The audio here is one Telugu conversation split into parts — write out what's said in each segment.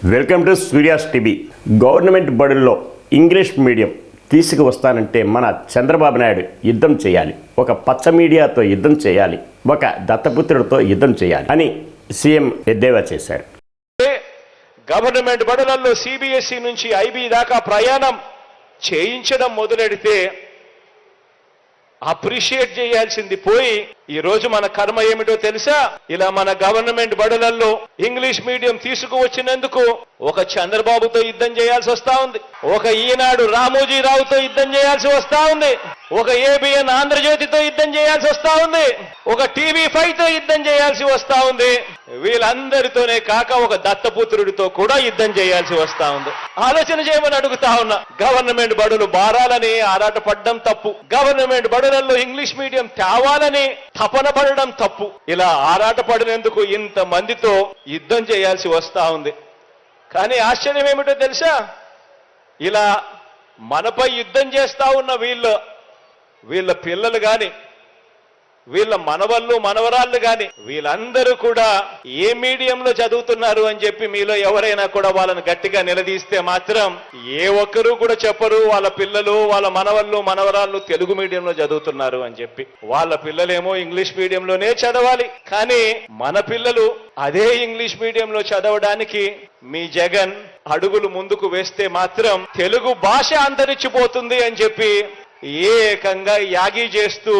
Welcome to Surya's TV. Government బడుల్లో ఇంగ్లీష్ మీడియం తీసుకువస్తానంటే మన చంద్రబాబు నాయుడు యుద్ధం చేయాలి, ఒక పచ్చ మీడియాతో యుద్ధం చేయాలి, ఒక దత్తపుత్రుడితో యుద్ధం చేయాలి అని సీఎం ఎద్దేవా చేశారు. గవర్నమెంట్ బడులలో సిబిఎస్ఈ నుంచి ఐబీ దాకా ప్రయాణం చేయించడం మొదలెడితే అప్రిషియేట్ చేయాల్సింది పోయి ఈ రోజు మన కర్మ ఏమిటో తెలుసా? ఇలా మన గవర్నమెంట్ బడులలో ఇంగ్లీష్ మీడియం తీసుకువచ్చినందుకు ఒక చంద్రబాబుతో యుద్ధం చేయాల్సి వస్తా ఉంది, ఒక ఈనాడు రామోజీరావుతో యుద్ధం చేయాల్సి వస్తా ఉంది, ఒక ఏబిఎన్ ఆంధ్రజ్యోతితో యుద్ధం చేయాల్సి వస్తా ఉంది, ఒక TV5తో యుద్ధం చేయాల్సి వస్తా ఉంది. వీళ్ళందరితోనే కాక ఒక దత్తపుత్రుడితో కూడా యుద్ధం చేయాల్సి వస్తా ఉంది. ఆలోచన చేయమని అడుగుతా ఉన్నా. గవర్నమెంట్ బడులు బారాలని ఆరాటపడడం తప్పు, గవర్నమెంట్ బడులలో ఇంగ్లీష్ మీడియం తేవాలని తపన పడడం తప్పు. ఇలా ఆరాటపడినందుకు ఇంత మందితో యుద్ధం చేయాల్సి వస్తా ఉంది. కానీ ఆశ్చర్యం ఏమిటో తెలుసా? ఇలా మనపై యుద్ధం చేస్తా ఉన్న వీళ్ళ పిల్లలు గాని, వీళ్ళ మనవళ్ళు మనవరాళ్ళు గాని వీళ్ళందరూ కూడా ఏ మీడియంలో చదువుతున్నారు అని చెప్పి మీలో ఎవరైనా కూడా వాళ్ళని గట్టిగా నిలదీస్తే మాత్రం ఏ ఒక్కరూ కూడా చెప్పరు వాళ్ళ పిల్లలు వాళ్ళ మనవళ్ళు మనవరాళ్ళు తెలుగు మీడియంలో చదువుతున్నారు అని చెప్పి. వాళ్ళ పిల్లలేమో ఇంగ్లీష్ మీడియంలోనే చదవాలి, కానీ మన పిల్లలు అదే ఇంగ్లీష్ మీడియంలో చదవడానికి మీ జగన్ అడుగులు ముందుకు వేస్తే మాత్రం తెలుగు భాష అంతరించిపోతుంది అని చెప్పి ఏకంగా యాగి చేస్తూ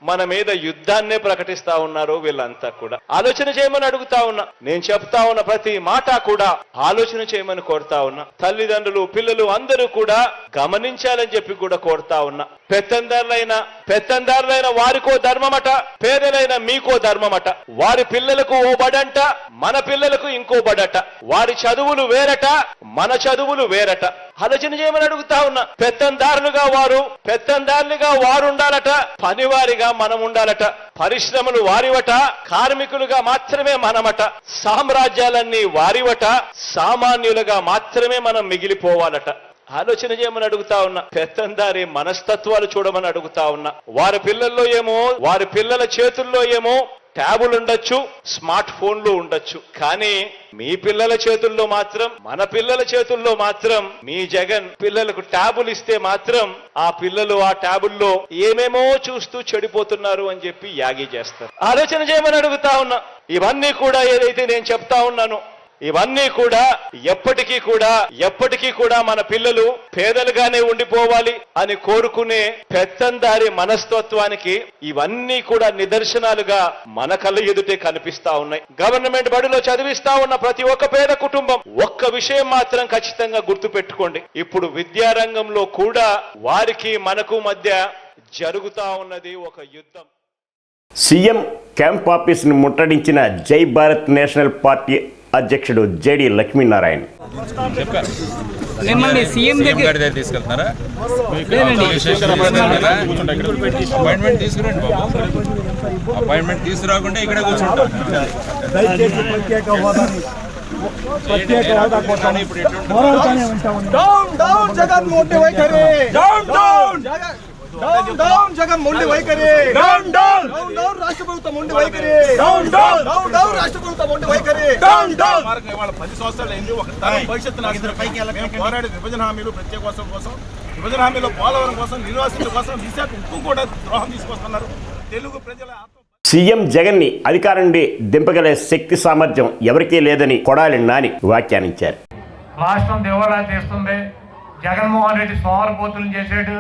మన మీద యుద్ధాన్నే ప్రకటిస్తా ఉన్నారు వీళ్ళంతా కూడా. ఆలోచన చేయమని అడుగుతా ఉన్నా. నేను చెప్తా ఉన్న ప్రతి మాట కూడా ఆలోచన చేయమని కోరుతా ఉన్నా. తల్లిదండ్రులు పిల్లలు అందరూ కూడా గమనించాలని చెప్పి కూడా కోరుతా ఉన్నా. పెత్తందారులైన వారికో ధర్మమట, పేదలైన మీకో ధర్మమట. వారి పిల్లలకు ఓ బడంట, మన పిల్లలకు ఇంకో బడట. వారి చదువులు వేరట, మన చదువులు వేరట. ఆలోచన చేయమని అడుగుతా ఉన్నా. పెత్తందారులుగా వారు ఉండాలట, పనివారిగా మనం ఉండాలట. పరిశ్రమలు వారివట, కార్మికులుగా మాత్రమే మనమట. సామ్రాజ్యాలన్నీ వారివట, సామాన్యులుగా మాత్రమే మనం మిగిలిపోవాలట. ఆలోచన చేయమని అడుగుతా ఉన్నా. పెత్తందారి మనస్తత్వాలు చూడమని అడుగుతా ఉన్నా. వారి పిల్లల చేతుల్లో ఏమో ట్యాబులు ఉండొచ్చు, స్మార్ట్ ఫోన్లు ఉండొచ్చు, కానీ మీ పిల్లల చేతుల్లో మాత్రం, మన పిల్లల చేతుల్లో మాత్రం మీ జగన్ పిల్లలకు ట్యాబులు ఇస్తే మాత్రం ఆ పిల్లలు ఆ ట్యాబుల్లో ఏమేమో చూస్తూ చెడిపోతున్నారు అని చెప్పి యాగి చేస్తారు. ఆలోచన చేయమని అడుగుతా ఉన్నా. ఇవన్నీ కూడా ఏదైతే నేను చెప్తా ఉన్నానో ఇవన్నీ కూడా ఎప్పటికీ కూడా మన పిల్లలు పేదలుగానే ఉండిపోవాలి అని కోరుకునే పెత్తందారి మనస్తత్వానికి ఇవన్నీ కూడా నిదర్శనాలుగా మన కళ్ళ ఎదుటే కనిపిస్తా ఉన్నాయి. గవర్నమెంట్ బడిలో చదివిస్తా ఉన్న ప్రతి ఒక్క పేద కుటుంబం ఒక్క విషయం మాత్రం ఖచ్చితంగా గుర్తు పెట్టుకోండి. ఇప్పుడు విద్యారంగంలో కూడా వారికి మనకు మధ్య జరుగుతా ఉన్నది ఒక యుద్ధం. సీఎం క్యాంప్ ఆఫీస్ను ముట్టడించిన జై భారత్ నేషనల్ పార్టీ అధ్యక్షుడు జేడి లక్ష్మీనారాయణ తీసుకెళ్తున్నారా? అపాయింట్మెంట్ తీసుకురాకుండా ఇక్కడ కూర్చుంటాం. జగన్ మొండి వైఖరి, రాష్ట్ర ప్రభుత్వం మొండి వైఖరి, రాష్ట్ర ప్రభుత్వం మొండి వైఖరి. 10 సంవత్సరాలు అయింది. ఒక భవిష్యత్తు పోరాడి విభజన హామీలు ప్రత్యేకోత్సవం కోసం, విభజన హామీలో పోలవరం కోసం, నిర్వాసితుల కోసం, విశాఖ ఉక్కు కూడా ద్రోహం తీసుకొస్తున్నారు. తెలుగు ప్రజల సీఎం జగన్ ని అధికారం నుండి దింపగలే శక్తి సామర్థ్యం ఎవరికీ లేదని కొడాలి నాని వ్యాఖ్యానించారు. రాష్ట్రం దివాళా చేస్తుంది. జగన్మోహన్ రెడ్డి సోమరపోతులు చేశాడు.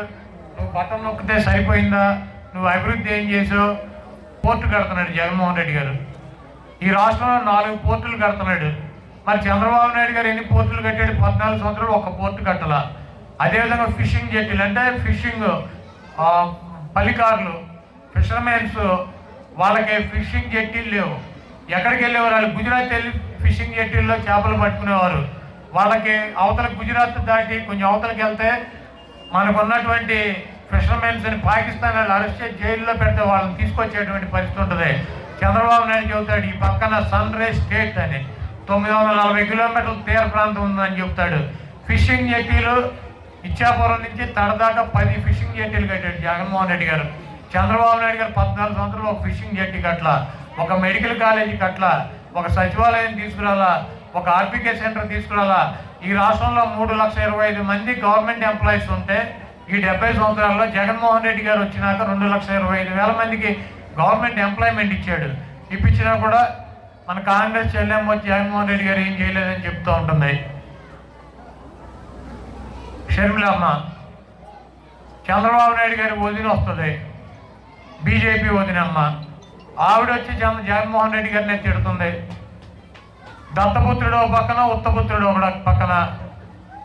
నువ్వు బటన్ నొక్కితే సరిపోయిందా? నువ్వు అభివృద్ధి ఏం చేసావు? పోర్టు కడుతున్నాడు జగన్మోహన్ రెడ్డి గారు. ఈ రాష్ట్రంలో 4 పోర్టులు కడుతున్నాడు. మరి చంద్రబాబు నాయుడు గారు ఎన్ని పోర్టులు కట్టాడు? 14 సంవత్సరాలు ఒక్క పోర్టు కట్టాల. అదేవిధంగా ఫిషింగ్ జెట్టీలు అంటే ఫిషింగ్ పలికారులు, ఫిషర్మెన్స్, వాళ్ళకి ఫిషింగ్ జెట్టీలు లేవు. ఎక్కడికి వెళ్ళేవారు? వాళ్ళు గుజరాత్ వెళ్ళి ఫిషింగ్ జెట్టీల్లో చేపలు పట్టుకునేవారు. వాళ్ళకి అవతల గుజరాత్ దాటి కొంచెం అవతలకి వెళ్తే మనకు ఉన్నటువంటి ఫిషర్మెన్స్ అని పాకిస్తాన్ వాళ్ళు అరెస్ట్ చేసి జైల్లో పెడితే వాళ్ళని తీసుకొచ్చేటువంటి పరిస్థితి ఉంటుంది. చంద్రబాబు నాయుడు చెబుతాడు ఈ పక్కన సన్ రైజ్ స్టేట్ అని 940 కిలోమీటర్ల తీర ప్రాంతం ఉందని చెప్తాడు. ఫిషింగ్ జెట్టీలు ఇచ్చాపురం నుంచి తడదాకా 10 ఫిషింగ్ జెట్టీలు కట్టాడు జగన్మోహన్ రెడ్డి గారు. చంద్రబాబు నాయుడు గారు 14 సంవత్సరాలు ఒక ఫిషింగ్ జెట్టి కట్ల, ఒక మెడికల్ కాలేజీ కట్ల, ఒక సచివాలయం తీసుకురాలా, ఒక ఆర్బీకే సెంటర్ తీసుకురాలా. ఈ రాష్ట్రంలో 3,25,000 మంది గవర్నమెంట్ ఎంప్లాయీస్ ఉంటే ఈ 70 సంవత్సరాల్లో జగన్మోహన్ రెడ్డి గారు వచ్చినాక 2,25,000 మందికి గవర్నమెంట్ ఎంప్లాయ్మెంట్ ఇచ్చాడు. ఇప్పించినా కూడా మన కాంగ్రెస్ చెల్లెమ్మ వచ్చి జగన్మోహన్ రెడ్డి గారు ఏం చేయలేదని చెప్తూ ఉంటుంది. షర్మిలమ్మ చంద్రబాబు నాయుడు గారి వదిన వస్తుంది, బీజేపీ వదినమ్మ. ఆవిడ వచ్చి జగన్మోహన్ రెడ్డి గారిని తిడుతుంది. దత్తపుత్రుడు ఒక పక్కన, ఉత్తపుత్రుడు ఒక పక్కన,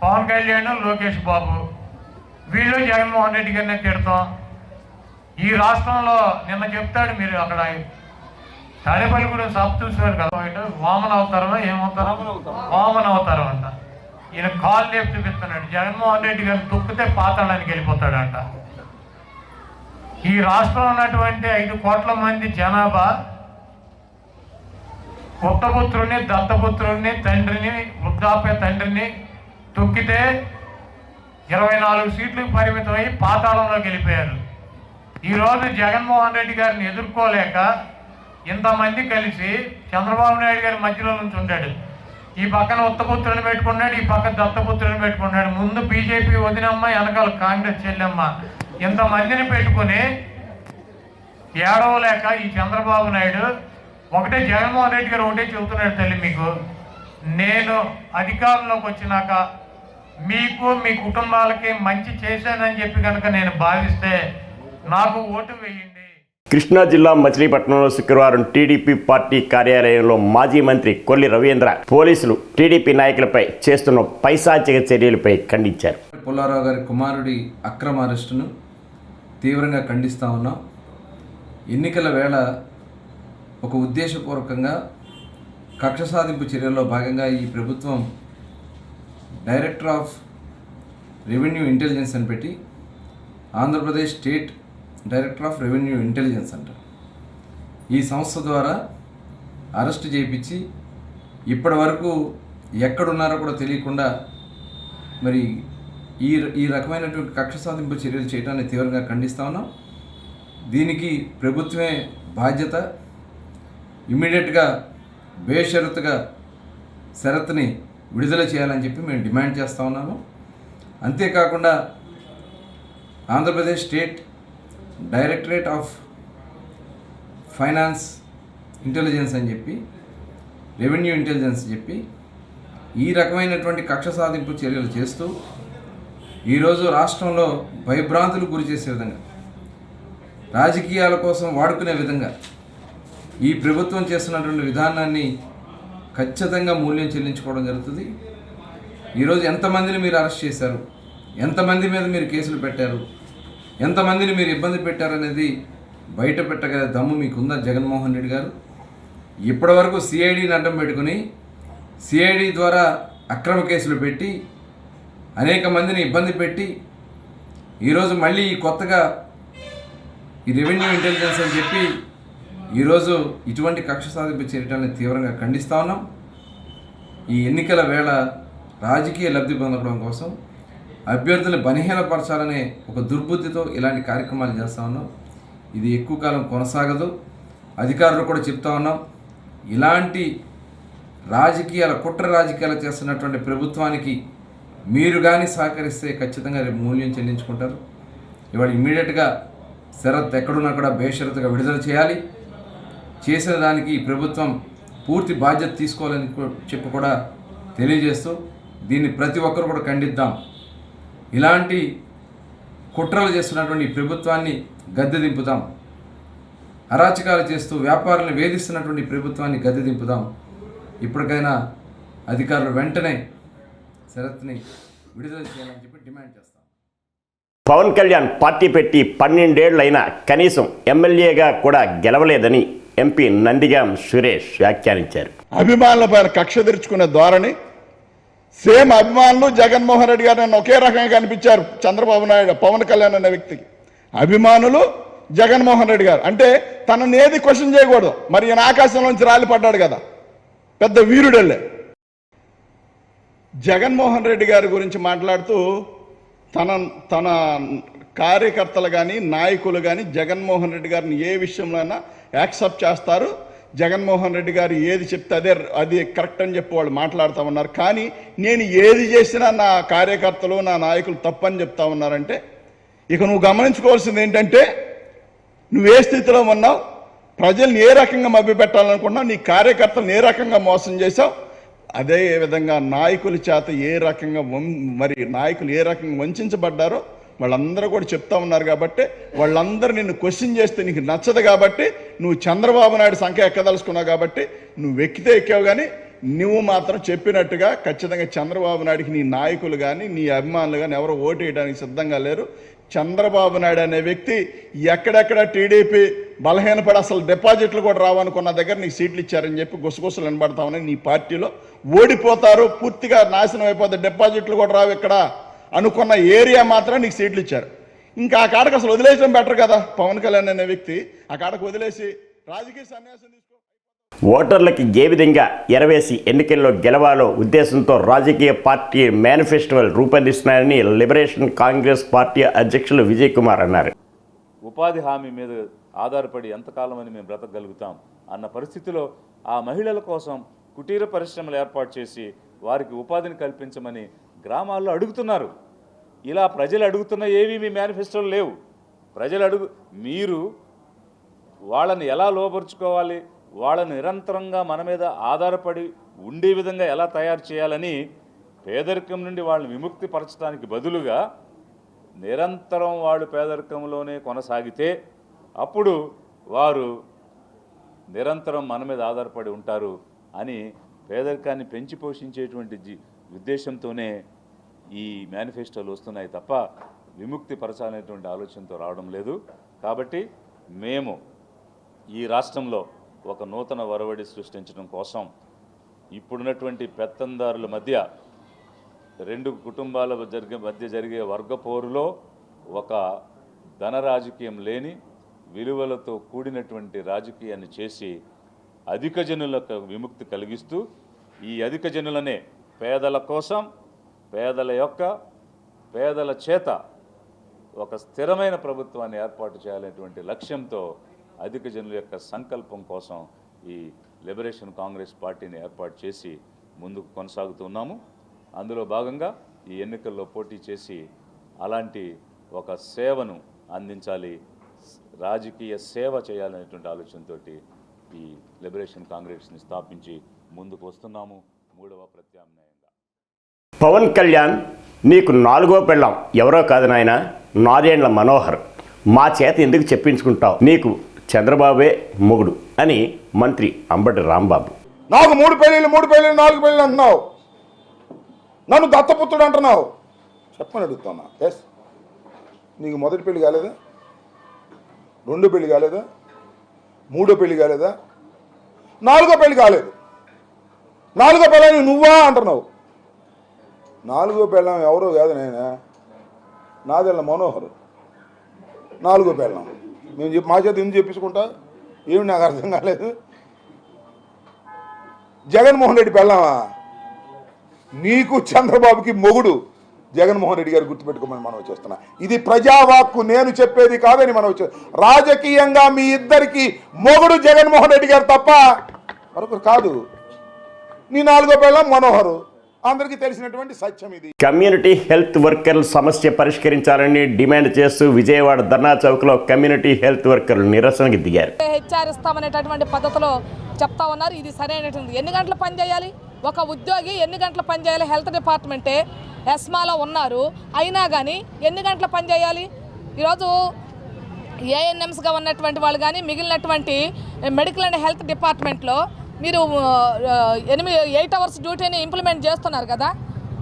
పవన్ కళ్యాణ్, లోకేష్ బాబు, వీళ్ళు జగన్మోహన్ రెడ్డి గారిని తిడతాం. ఈ రాష్ట్రంలో నిన్న చెప్తాడు, మీరు అక్కడ తాడేపల్లి కూడా సభ చూసేవారు కదా, వామన అవతారమో ఏమవుతారో, వామన అవతారం అంట. ఈయన కాల్ లేపు చూపిస్తున్నాడు. జగన్మోహన్ రెడ్డి గారు తొక్కితే పాతాళానికి వెళ్ళిపోతాడంట. ఈ రాష్ట్రంలో ఉన్నటువంటి 5 కోట్ల మంది జనాభా ఉత్తపుత్రుడిని, దత్తపుత్రుడిని, తండ్రిని, వృద్ధాప్య తండ్రిని తొక్కితే 24 సీట్లకు పరిమితమై పాతాళంలోకి వెళ్ళిపోయారు. ఈరోజు జగన్మోహన్ రెడ్డి గారిని ఎదుర్కోలేక ఇంతమంది కలిసి చంద్రబాబు నాయుడు గారి మధ్యలో నుంచి ఉండాడు. ఈ పక్కన ఉత్తపుత్రుని పెట్టుకున్నాడు, ఈ పక్కన దత్తపుత్రుని పెట్టుకున్నాడు. ముందు బీజేపీ వదినమ్మ, వెనకాల కాంగ్రెస్ చెల్లెమ్మ, ఇంతమందిని పెట్టుకుని ఏడవలేక ఈ చంద్రబాబు నాయుడు ఒకటే, జగన్మోహన్ రెడ్డి గారు ఒకటే చెబుతున్నాడు, తల్లి మీకు నేను అధికారంలోకి వచ్చినాక మీకు మీ కుటుంబాలకి మంచి చేశానని చెప్పి కనుక నేను భావిస్తే నాకు ఓటు వేయండి. కృష్ణా జిల్లా మచిలీపట్నంలో శుక్రవారం టీడీపీ పార్టీ కార్యాలయంలో మాజీ మంత్రి కొల్లి రవీంద్ర పోలీసులు టీడీపీ నాయకులపై చేస్తున్న పైశాచిక చర్యలపై ఖండించారు. పుల్లారావు గారి కుమారుడి అక్రమ అరెస్టును తీవ్రంగా ఖండిస్తూ ఉన్నాం. ఎన్నికల వేళ ఒక ఉద్దేశపూర్వకంగా కక్ష సాధింపు చర్యల్లో భాగంగా ఈ ప్రభుత్వం డైరెక్టర్ ఆఫ్ రెవెన్యూ ఇంటెలిజెన్స్ అని పెట్టి Andhra Pradesh state director of revenue intelligence అంటారు. ఈ సంస్థ ద్వారా అరెస్ట్ చేయించి ఇప్పటి వరకు ఎక్కడున్నారో కూడా తెలియకుండా మరి ఈ రకమైనటువంటి కక్ష సాధింపు చర్యలు చేయడాన్ని తీవ్రంగా ఖండిస్తూ ఉన్నాం. దీనికి ప్రభుత్వమే బాధ్యత. ఇమ్మీడియట్గా బేషరతుగా షరతుని విడుదల చేయాలని చెప్పి మేము డిమాండ్ చేస్తూ ఉన్నాము. అంతేకాకుండా Andhra Pradesh state directorate of finance intelligence అని చెప్పి, రెవెన్యూ ఇంటెలిజెన్స్ చెప్పి ఈ రకమైనటువంటి కక్ష సాధింపు చర్యలు చేస్తూ ఈరోజు రాష్ట్రంలో భయభ్రాంతులు గురి చేసే విధంగా, రాజకీయాల కోసం వాడుకునే విధంగా ఈ ప్రభుత్వం చేస్తున్నటువంటి విధానాన్ని ఖచ్చితంగా మూల్యం చెల్లించుకోవడం జరుగుతుంది. ఈరోజు ఎంతమందిని మీరు అరెస్ట్ చేశారు, ఎంతమంది మీద మీరు కేసులు పెట్టారు, ఎంతమందిని మీరు ఇబ్బంది పెట్టారనేది బయట పెట్టగల దమ్ము మీకుందా జగన్మోహన్ రెడ్డి గారు? ఇప్పటివరకు సిఐడిని అడ్డం పెట్టుకుని సిఐడి ద్వారా అక్రమ కేసులు పెట్టి అనేక మందిని ఇబ్బంది పెట్టి ఈరోజు మళ్ళీ కొత్తగా ఈ రెవెన్యూ ఇంటెలిజెన్స్ అని చెప్పి ఈరోజు ఇటువంటి కక్ష సాధింపు చర్యలను తీవ్రంగా ఖండిస్తూ ఉన్నాం. ఈ ఎన్నికల వేళ రాజకీయ లబ్ధి పొందడం కోసం అభ్యర్థులను బలహీనపరచాలనే ఒక దుర్బుద్ధితో ఇలాంటి కార్యక్రమాలు చేస్తూ ఉన్నాం. ఇది ఎక్కువ కాలం కొనసాగదు. అధికారులు కూడా చెప్తా ఉన్నాం, ఇలాంటి రాజకీయాల కుట్ర రాజకీయాలు చేస్తున్నటువంటి ప్రభుత్వానికి మీరు కానీ సహకరిస్తే ఖచ్చితంగా రేపు మూల్యం చెల్లించుకుంటారు. ఇవాళ ఇమ్మీడియట్గా షరత్ ఎక్కడున్నా కూడా బేషరతుగా విడుదల చేయాలి. చేసిన దానికి ఈ ప్రభుత్వం పూర్తి బాధ్యత తీసుకోవాలని చెప్పి కూడా తెలియజేస్తూ దీన్ని ప్రతి ఒక్కరు కూడా ఖండిద్దాం. ఇలాంటి కుట్రలు చేస్తున్నటువంటి ఈ ప్రభుత్వాన్ని గద్దె దింపుదాం. అరాచకాలు చేస్తూ వ్యాపారులను వేధిస్తున్నటువంటి ప్రభుత్వాన్ని గద్దె దింపుదాం. ఇప్పటికైనా అధికారులు వెంటనే షరత్ని విడుదల చేయాలని చెప్పి డిమాండ్ చేస్తాం. పవన్ కళ్యాణ్ పార్టీ పెట్టి 12 ఏళ్లైనా కనీసం ఎమ్మెల్యేగా కూడా గెలవలేదని ఎంపీ నందిగాం సురేష్ వ్యాఖ్యానించారు. అభిమానుల పైన కక్ష తెరుచుకునే ధోరణి, సేమ్ అభిమానులు జగన్మోహన్ రెడ్డి గారు ఒకే రకంగా కనిపించారు. చంద్రబాబు నాయుడు, పవన్ కళ్యాణ్ అనే వ్యక్తికి అభిమానులు జగన్మోహన్ రెడ్డి గారు అంటే తనని ఏది క్వశ్చన్ చేయకూడదు. మరి ఈయన ఆకాశంలోంచి రాలిపడ్డాడు కదా, పెద్ద వీరుడల్లే. జగన్మోహన్ రెడ్డి గారి గురించి మాట్లాడుతూ తన కార్యకర్తలు కానీ నాయకులు కానీ జగన్మోహన్ రెడ్డి గారిని ఏ విషయంలోనైనా యాక్సెప్ట్ చేస్తారు, జగన్మోహన్ రెడ్డి గారు ఏది చెప్తే అది కరెక్ట్ అని చెప్పి వాళ్ళు మాట్లాడుతూ ఉన్నారు. కానీ నేను ఏది చేసినా నా కార్యకర్తలు నా నాయకులు తప్పని చెప్తా ఉన్నారంటే ఇక నువ్వు గమనించుకోవాల్సింది ఏంటంటే నువ్వు ఏ స్థితిలో ఉన్నావు, ప్రజల్ని ఏ రకంగా మభ్యపెట్టాలనుకున్నావు, నీ కార్యకర్తలను ఏ రకంగా మోసం చేశావు, అదే విధంగా నాయకుల చేత ఏ రకంగా నాయకులు ఏ రకంగా వంచబడ్డారో వాళ్ళందరూ కూడా చెప్తా ఉన్నారు. కాబట్టి వాళ్ళందరూ నిన్ను క్వశ్చన్ చేస్తే నీకు నచ్చదు కాబట్టి నువ్వు చంద్రబాబు నాయుడు సంఖ్య ఎక్కదలుచుకున్నావు కాబట్టి నువ్వు ఎక్కితే ఎక్కావు. కానీ నువ్వు మాత్రం చెప్పినట్టుగా ఖచ్చితంగా చంద్రబాబు నాయుడికి నీ నాయకులు కానీ నీ అభిమానులు కానీ ఎవరు ఓటు వేయడానికి సిద్ధంగా లేరు. చంద్రబాబు నాయుడు అనే వ్యక్తి ఎక్కడెక్కడ టీడీపీ బలహీనపడి అసలు డిపాజిట్లు కూడా రావనుకున్న దగ్గర నీకు సీట్లు ఇచ్చారని చెప్పి గుసగుసలు వినబడతా ఉన్నాయి. నీ పార్టీలో ఓడిపోతారు, పూర్తిగా నాశనం అయిపోతారు, డిపాజిట్లు కూడా రావు ఇక్కడ అనుకున్న ఏరియా మాత్రం నీకు సీట్లు ఇచ్చారు. ఇంకా ఆ కాడకు అసలు వదిలేయడం బెటర్ కదా. పవన్ కళ్యాణ్ అనే వ్యక్తి ఆ కాడకు వదిలేసి రాజకీయ సన్యాసం తీసుకో. ఓటర్లకి ఏ విధంగా ఎరవేసి ఎన్నికల్లో గెలవాలో ఉద్దేశంతో రాజకీయ పార్టీ మేనిఫెస్టోలు రూపొందిస్తున్నారని లిబరేషన్ కాంగ్రెస్ పార్టీ అధ్యక్షులు విజయ్ కుమార్ అన్నారు. ఉపాధి హామీ మీద ఆధారపడి ఎంతకాలం అని మేము బ్రతకగలుగుతాం అన్న పరిస్థితిలో ఆ మహిళల కోసం కుటీర పరిశ్రమలు ఏర్పాటు చేసి వారికి ఉపాధిని కల్పించమని గ్రామాల్లో అడుగుతున్నారు. ఇలా ప్రజలు అడుగుతున్న ఏవి మీ మేనిఫెస్టోలు లేవు. మీరు వాళ్ళని ఎలా లోపరుచుకోవాలి, వాళ్ళని నిరంతరంగా మన మీద ఆధారపడి ఉండే విధంగా ఎలా తయారు చేయాలని పేదరికం నుండి వాళ్ళని విముక్తి పరచడానికి బదులుగా నిరంతరం వాళ్ళు పేదరికంలోనే కొనసాగితే అప్పుడు వారు నిరంతరం మన మీద ఆధారపడి ఉంటారు అని పేదరికాన్ని పెంచి పోషించేటువంటి ఉద్దేశంతోనే ఈ మేనిఫెస్టోలు వస్తున్నాయి తప్ప విముక్తి పరచాలనేటువంటి ఆలోచనతో రావడం లేదు. కాబట్టి మేము ఈ రాష్ట్రంలో ఒక నూతన ఒరవడి సృష్టించడం కోసం ఇప్పుడున్నటువంటి పెత్తందారుల మధ్య రెండు కుటుంబాల మధ్య జరిగే వర్గ పోరులో ఒక ధన రాజకీయం లేని విలువలతో కూడినటువంటి రాజకీయాన్ని చేసి అధిక జనులకు విముక్తి కలిగిస్తూ ఈ అధిక జనులనే పేదల కోసం పేదల చేత ఒక స్థిరమైన ప్రభుత్వాన్ని ఏర్పాటు చేయాలనేటువంటి లక్ష్యంతో అధిక జనుల యొక్క సంకల్పం కోసం ఈ లిబరేషన్ కాంగ్రెస్ పార్టీని ఏర్పాటు చేసి ముందుకు కొనసాగుతున్నాము. అందులో భాగంగా ఈ ఎన్నికల్లో పోటీ చేసి అలాంటి ఒక సేవను అందించాలి, రాజకీయ సేవ చేయాలనేటువంటి ఆలోచనతో ఈ లిబరేషన్ కాంగ్రెస్ని స్థాపించి ముందుకు వస్తున్నాము. 3వ ప్రత్యామ్నాయంగా పవన్ కళ్యాణ్ నీకు 4వ పెళ్ళాం ఎవరో కాదు నాయన, 4 ఏండ్ల మనోహర్, మా చేత ఎందుకు చెప్పించుకుంటావు, నీకు చంద్రబాబే మొగుడు అని మంత్రి అంబటి రాంబాబు. నాకు 3 పెళ్ళిళ్ళు 4 పెళ్ళిళ్ళు అంటున్నావు, నన్ను దత్తపుత్రుడు అంటున్నావు, చెప్పని అడుగుతున్నా. ఎస్, నీకు మొదటి పెళ్లి కాలేదా, 2వ పెళ్లి కాలేదా, 3వ పెళ్లి కాలేదా, 4వ పెళ్లి కాలేదు, 4వ పెళ్ళాన్ని నువ్వా అంటున్నావు. 4వ పెళ్ళం ఎవరో కాదు నాయనా, నాదెళ్ళ మనోహర్ 4వ పెళ్ళం. మేము మా చేత ఎందుకు చెప్పించుకుంటా, ఏమి నాకు అర్థం కాలేదు. జగన్మోహన్ రెడ్డి పెళ్ళామా, నీకు చంద్రబాబుకి మొగుడు జగన్మోహన్ రెడ్డి గారు గుర్తుపెట్టుకోమని మనం చేస్తున్నా. ఇది ప్రజావాక్కు, నేను చెప్పేది కాదని మనం రాజకీయంగా మీ ఇద్దరికి మొగుడు జగన్మోహన్ రెడ్డి గారు తప్ప మరొకరు కాదు. నీ 4వ పెళ్ళం మనోహరు, అందరికీ తెలిసినటువంటి సత్యం ఇది. కమ్యూనిటీ హెల్త్ వర్కర్ల సమస్య పరిష్కరించాలని డిమాండ్ చేస్తూ విజయవాడ ధర్నా చౌక్లో కమ్యూనిటీ హెల్త్ వర్కర్లు నిరసనకి దిగారు. హెచ్ఆర్ఇస్తామనేటటువంటి పద్ధతిలో చెప్తా ఉన్నారు. ఇది సరైనటువంటి ఎన్ని గంటలు పని చేయాలి, ఒక ఉద్యోగి ఎన్ని గంటలు పని చేయాలి, హెల్త్ డిపార్ట్మెంటే ఎస్మాలో ఉన్నారు అయినా కానీ ఎన్ని గంటలు పని చేయాలి. ఈరోజు ఏఎన్ఎంస్గా ఉన్నటువంటి వాళ్ళు కానీ మిగిలినటువంటి మెడికల్ అండ్ హెల్త్ డిపార్ట్మెంట్లో మీరు 8 అవర్స్ డ్యూటీని ఇంప్లిమెంట్ చేస్తున్నారు కదా,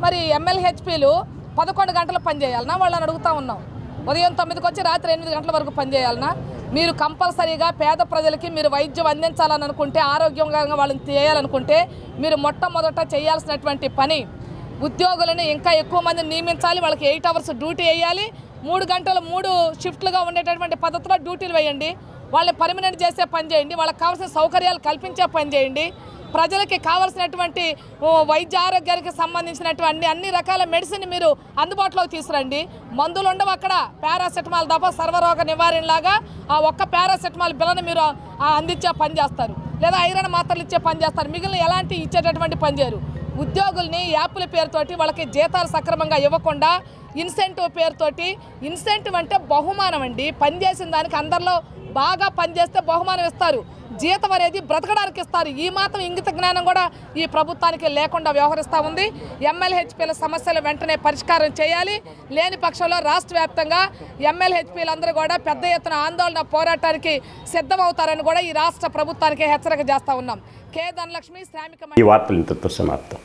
మరి ఎమ్మెల్యేహెచ్పీలు 11 గంటలు పని చేయాలన్నా వాళ్ళని అడుగుతూ ఉన్నాం. ఉదయం 9కి వచ్చి రాత్రి 8 గంటల వరకు పని చేయాలన్నా. మీరు కంపల్సరీగా పేద ప్రజలకి మీరు వైద్యం అందించాలని అనుకుంటే, ఆరోగ్యంగా వాళ్ళని చేయాలనుకుంటే మీరు మొట్టమొదట చేయాల్సినటువంటి పని ఉద్యోగులను ఇంకా ఎక్కువ మందిని నియమించాలి, వాళ్ళకి 8 అవర్స్ డ్యూటీ వేయాలి, 3 గంటలు 3 షిఫ్ట్లుగా ఉండేటటువంటి పద్ధతిలో డ్యూటీలు వేయండి, వాళ్ళని పర్మనెంట్ చేసే పని చేయండి, వాళ్ళకి కావాల్సిన సౌకర్యాలు కల్పించే పని చేయండి, ప్రజలకి కావాల్సినటువంటి వైద్య ఆరోగ్యానికి సంబంధించినటువంటి అన్ని రకాల మెడిసిన్ మీరు అందుబాటులోకి తీసుకురండి. మందులు ఉండవు అక్కడ, పారాసెటమాల్ తప్ప సర్వరోగ నివారణలాగా ఆ ఒక్క పారాసెటమాల్ బిల్లను మీరు అందించే పని చేస్తారు. లేదా ఐరన్ మాత్రలు ఇచ్చే పని చేస్తారు. మిగిలిన ఎలాంటి ఇచ్చేటటువంటి పని చేయరు. ఉద్యోగుల్ని యాప్ల పేరుతోటి వాళ్ళకి జీతాలు సక్రమంగా ఇవ్వకుండా ఇన్సెంటివ్ పేరుతోటి, ఇన్సెంటివ్ అంటే బహుమానం అండి. పనిచేసిన దానికి అందరిలో బాగా పనిచేస్తే బహుమానం ఇస్తారు. జీతం అనేది బ్రతకడానికి ఇస్తారు. ఈ మాత్రం ఇంగిత జ్ఞానం కూడా ఈ ప్రభుత్వానికి లేకుండా వ్యవహరిస్తూ ఉంది. ఎమ్మెల్యేహెచ్పీల సమస్యలు వెంటనే పరిష్కారం చేయాలి. లేని పక్షంలో రాష్ట్ర వ్యాప్తంగా ఎమ్మెల్యేహెచ్పీలందరూ కూడా పెద్ద ఎత్తున ఆందోళన పోరాటానికి సిద్ధమవుతారని కూడా ఈ రాష్ట్ర ప్రభుత్వానికి హెచ్చరిక చేస్తూ ఉన్నాం. కే ధనలక్ష్మి, శ్రామిక. ఈ వార్తలు ఇంతతో సమాప్తం.